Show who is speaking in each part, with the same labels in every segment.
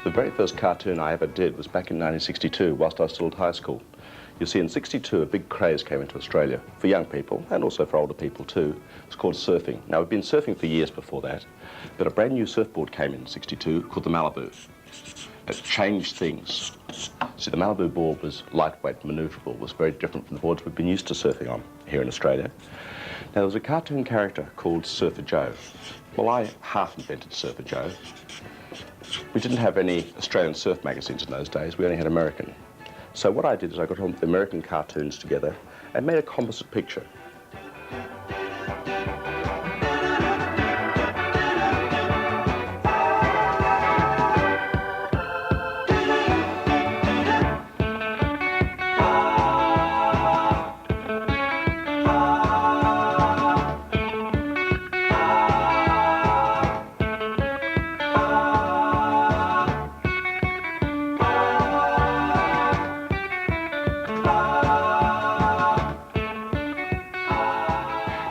Speaker 1: The very first cartoon I ever did was back in 1962, whilst I was still at high school. You see, in '62, a big craze came into Australia for young people, and also for older people too. It's called surfing. Now, we've been surfing for years before that, but a brand new surfboard came in '62 called the Malibu. It changed things. See, the Malibu board was lightweight, manoeuvrable, was very different from the boards we've been used to surfing on here in Australia. Now, there was a cartoon character called Surfer Joe. Well, I half invented Surfer Joe. We didn't have any Australian surf magazines in those days, we only had American. So what I did is I got all the American cartoons together and made a composite picture.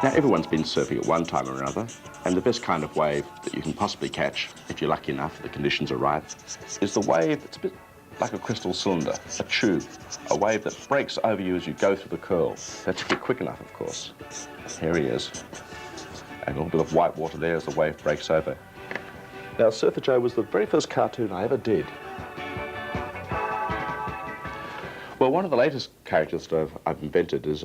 Speaker 1: Now, everyone's been surfing at one time or another, and the best kind of wave that you can possibly catch, if you're lucky enough, the conditions are right, is the wave that's a bit like a crystal cylinder, a tube, a wave that breaks over you as you go through the curl. That's if you're quick enough, of course. Here he is. And a little bit of white water there as the wave breaks over. Now, Surfer Joe was the very first cartoon I ever did. Well, one of the latest characters that I've invented is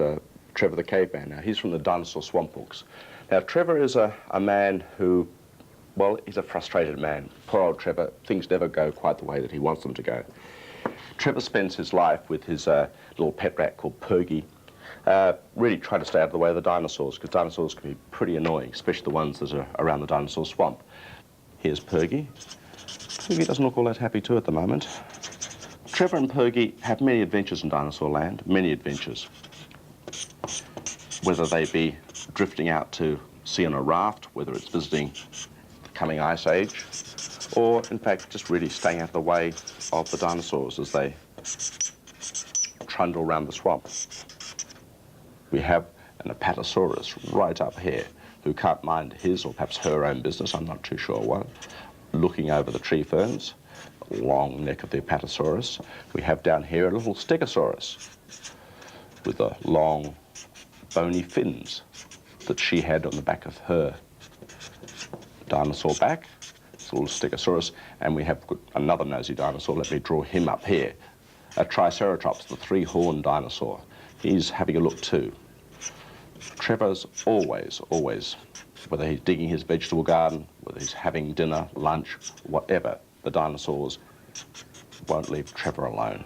Speaker 1: Trevor the Caveman. Now, he's from the Dinosaur Swamp books. Now, Trevor is a man who, well, he's a frustrated man. Poor old Trevor. Things never go quite the way that he wants them to go. Trevor spends his life with his little pet rat called Pergy, really trying to stay out of the way of the dinosaurs, because dinosaurs can be pretty annoying, especially the ones that are around the Dinosaur Swamp. Here's Pergy. Pergy doesn't look all that happy too at the moment. Trevor and Pergy have many adventures in Dinosaur Land, many adventures. Whether they be drifting out to sea on a raft, whether it's visiting the coming ice age, or in fact just really staying out of the way of the dinosaurs as they trundle around the swamp. We have an Apatosaurus right up here who can't mind his or perhaps her own business, I'm not too sure what, looking over the tree ferns, the long neck of the Apatosaurus. We have down here a little Stegosaurus with a long bony fins that she had on the back of her dinosaur back. It's a little Stegosaurus, and we have another nosy dinosaur. Let me draw him up here. A Triceratops, the three-horned dinosaur. He's having a look too. Trevor's always, whether he's digging his vegetable garden, whether he's having dinner, lunch, whatever, the dinosaurs won't leave Trevor alone.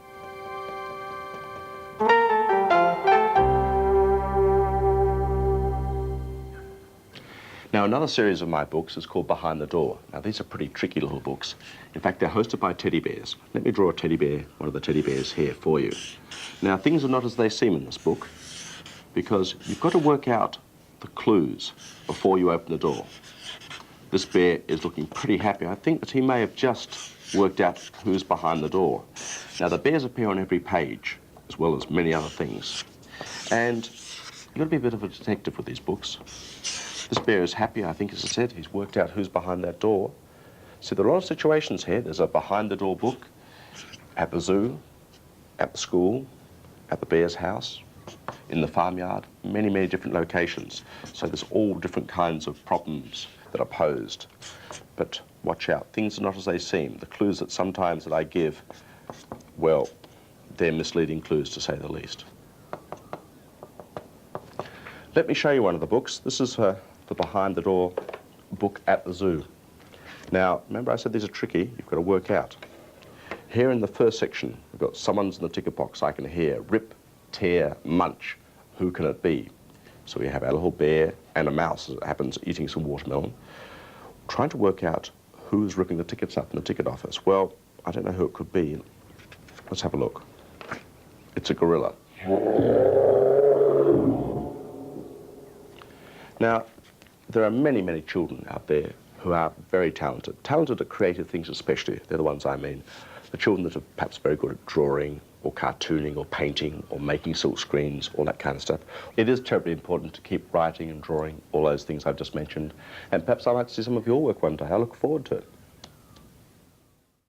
Speaker 1: Now, another series of my books is called Behind the Door. Now, these are pretty tricky little books. In fact, they're hosted by teddy bears. Let me draw a teddy bear, one of the teddy bears here for you. Now, things are not as they seem in this book, because you've got to work out the clues before you open the door. This bear is looking pretty happy. I think that he may have just worked out who's behind the door. Now, the bears appear on every page, as well as many other things. And you've got to be a bit of a detective with these books. This bear is happy, I think, as I said. He's worked out who's behind that door. So there are a lot of situations here. There's a behind-the-door book at the zoo, at the school, at the bear's house, in the farmyard, many different locations. So there's all different kinds of problems that are posed. But watch out, things are not as they seem. The clues that sometimes that I give, well, they're misleading clues, to say the least. Let me show you one of the books. This is the Behind the Door book at the zoo. Now, remember I said these are tricky, you've got to work out. Here in the first section, we've got someone's in the ticket box. I can hear rip, tear, munch. Who can it be? So we have our little bear and a mouse, as it happens, eating some watermelon, trying to work out who's ripping the tickets up in the ticket office. Well, I don't know who it could be. Let's have a look. It's a gorilla. Now, there are many children out there who are very talented at creative things especially. They're the ones I mean. The children that are perhaps very good at drawing or cartooning or painting or making silk screens, all that kind of stuff. It is terribly important to keep writing and drawing, all those things I've just mentioned. And perhaps I'd like to see some of your work one day. I look forward to it.